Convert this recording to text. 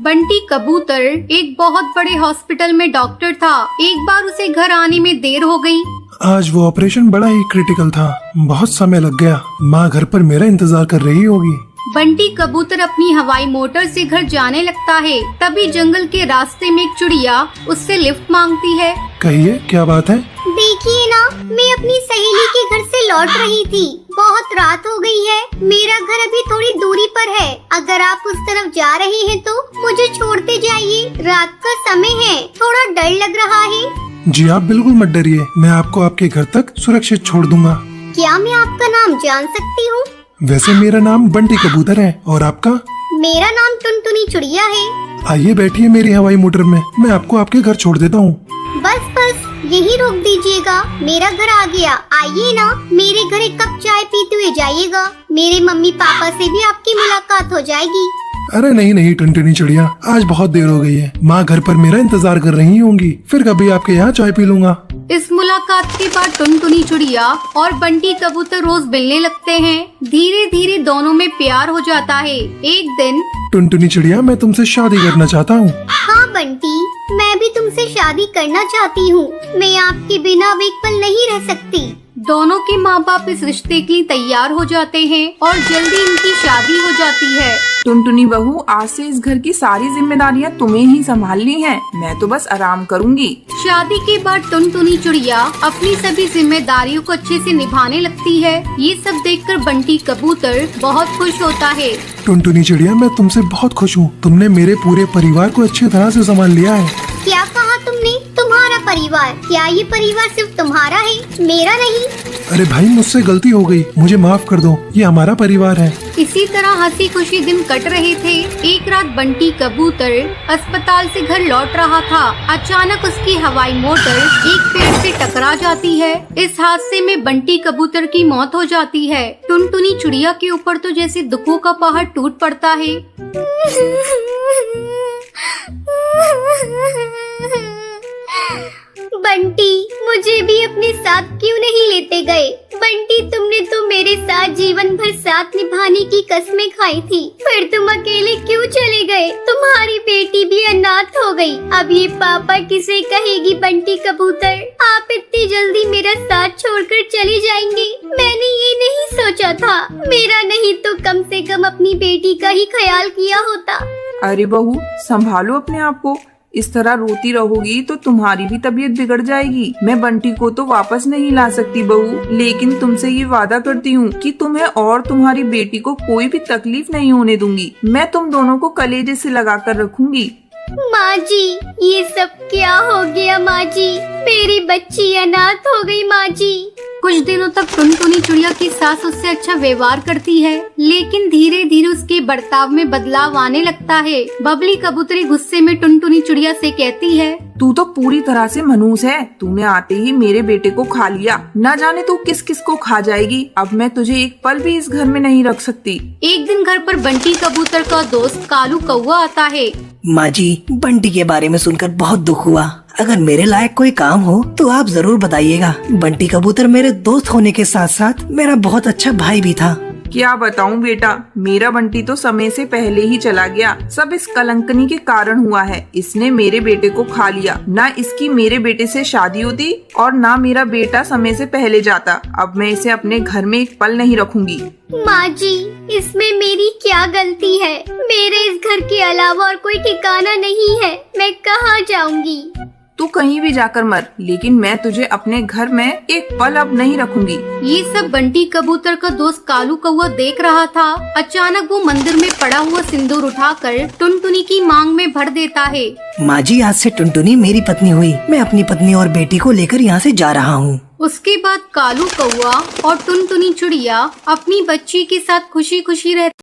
बंटी कबूतर एक बहुत बड़े हॉस्पिटल में डॉक्टर था। एक बार उसे घर आने में देर हो गई। आज वो ऑपरेशन बड़ा ही क्रिटिकल था, बहुत समय लग गया। माँ घर पर मेरा इंतजार कर रही होगी। बंटी कबूतर अपनी हवाई मोटर से घर जाने लगता है। तभी जंगल के रास्ते में एक चिड़िया उससे लिफ्ट मांगती है। कहिए, क्या बात है? देखिए ना, मैं अपनी सहेली के घर से लौट रही थी। बहुत रात हो गई है। मेरा घर अभी थोड़ी दूरी पर है। अगर आप उस तरफ जा रहे हैं तो मुझे छोड़ते जाइए। रात का समय है, थोड़ा डर लग रहा है। जी आप बिल्कुल मत डरिए, मैं आपको आपके घर तक सुरक्षित छोड़ दूंगा। क्या मैं आपका नाम जान सकती हूँ? वैसे मेरा नाम बंटी कबूतर है, और आपका? मेरा नाम टुनटुनी चिड़िया है। आइए बैठिए मेरी हवाई मोटर में, मैं आपको आपके घर छोड़ देता हूँ। बस बस यही रोक दीजिएगा, मेरा घर आ गया। आइए ना, मेरे घर एक कप चाय पीते हुए जाइएगा। मेरे मम्मी पापा से भी आपकी मुलाकात हो जाएगी। अरे नहीं नहीं टुनटुनी चिड़िया, आज बहुत देर हो गई है। माँ घर पर मेरा इंतजार कर रही होंगी, फिर कभी आपके यहाँ चाय पी लूंगा। इस मुलाकात के बाद टुनटुनी चिड़िया और बंटी कबूतर रोज मिलने लगते हैं। धीरे धीरे दोनों में प्यार हो जाता है। एक दिन टुनटुनी चिड़िया, मैं तुमसे शादी करना चाहता हूँ। हाँ बंटी, मैं भी तुमसे शादी करना चाहती हूँ। मैं आपके बिना अब एक पल नहीं रह सकती। दोनों के माँ बाप इस रिश्ते के लिए तैयार हो जाते हैं और जल्दी इनकी शादी हो जाती है। टुनटुनी बहू, आज से इस घर की सारी जिम्मेदारियाँ तुम्हें ही संभालनी है। मैं तो बस आराम करूँगी। शादी के बाद टुनटुनी चिड़िया अपनी सभी जिम्मेदारियों को अच्छे से निभाने लगती है। ये सब देखकर बंटी कबूतर बहुत खुश होता है। टुनटुनी चिड़िया, मैं तुमसे बहुत खुश हूँ। तुमने मेरे पूरे परिवार को अच्छी तरह से संभाल लिया है। क्या कहा तुमने? तुम्हारा परिवार? क्या ये परिवार सिर्फ तुम्हारा है, मेरा नहीं? अरे भाई, मुझसे गलती हो गई, मुझे माफ कर दो। ये हमारा परिवार है। इसी तरह हंसी खुशी दिन कट रहे थे। एक रात बंटी कबूतर अस्पताल से घर लौट रहा था। अचानक उसकी हवाई मोटर एक पेड़ से टकरा जाती है। इस हादसे में बंटी कबूतर की मौत हो जाती है। टुनटुनी चिड़िया के ऊपर तो जैसे दुखों का पहाड़ टूट पड़ता है। बंटी, मुझे भी अपने साथ क्यों नहीं लेते गए? बंटी, तुमने तो मेरे साथ जीवन भर साथ निभाने की कसमें खाई थी, फिर तुम अकेले क्यों चले गए? तुम्हारी बेटी भी अनाथ हो गई। अब ये पापा किसे कहेगी? बंटी कबूतर, आप इतनी जल्दी मेरा साथ छोड़कर चले जाएंगे? मैंने ये नहीं सोचा था। मेरा नहीं तो कम से कम अपनी बेटी का ही ख्याल किया होता। अरे बहू, संभालो अपने आप को। इस तरह रोती रहोगी तो तुम्हारी भी तबीयत बिगड़ जाएगी। मैं बंटी को तो वापस नहीं ला सकती बहू, लेकिन तुमसे ये वादा करती हूँ कि तुम्हें और तुम्हारी बेटी को कोई भी तकलीफ नहीं होने दूंगी। मैं तुम दोनों को कलेजे से लगा कर रखूंगी। माँ जी, ये सब क्या हो गया? माँ जी, मेरी बच्ची अनाथ हो गई। माँ जी। कुछ दिनों तक टुनटुनी चिड़िया की सास उससे अच्छा व्यवहार करती है, लेकिन धीरे धीरे उसके बर्ताव में बदलाव आने लगता है। बबली कबूतरी गुस्से में टुनटुनी चिड़िया से कहती है, तू तो पूरी तरह से मनहूस है। तूने आते ही मेरे बेटे को खा लिया। न जाने तू किस किस को खा जाएगी। अब मैं तुझे एक पल भी इस घर में नहीं रख सकती। एक दिन घर पर बंटी कबूतर का दोस्त कालू कौवा आता है। माँ जी, बंटी के बारे में सुनकर बहुत दुख हुआ। अगर मेरे लायक कोई काम हो तो आप जरूर बताइएगा। बंटी कबूतर मेरे दोस्त होने के साथ साथ मेरा बहुत अच्छा भाई भी था। क्या बताऊं बेटा, मेरा बंटी तो समय से पहले ही चला गया। सब इस कलंकनी के कारण हुआ है। इसने मेरे बेटे को खा लिया। ना इसकी मेरे बेटे से शादी होती और ना मेरा बेटा समय से पहले जाता। अब मैं इसे अपने घर में एक पल नहीं रखूंगी। माँ जी, इसमें मेरी क्या गलती है? मेरे इस घर के अलावा और कोई ठिकाना नहीं है। मैं कहाँ जाऊँगी? तू कहीं भी जाकर मर, लेकिन मैं तुझे अपने घर में एक पल अब नहीं रखूंगी। ये सब बंटी कबूतर का दोस्त कालू कौवा देख रहा था। अचानक वो मंदिर में पड़ा हुआ सिंदूर उठाकर टुनटुनी की मांग में भर देता है। माँ जी, आज से टुनटुनी मेरी पत्नी हुई। मैं अपनी पत्नी और बेटी को लेकर यहाँ से जा रहा हूँ। उसके बाद कालू कौवा और टुनटुनी चिड़िया अपनी बच्ची के साथ खुशी खुशी रहते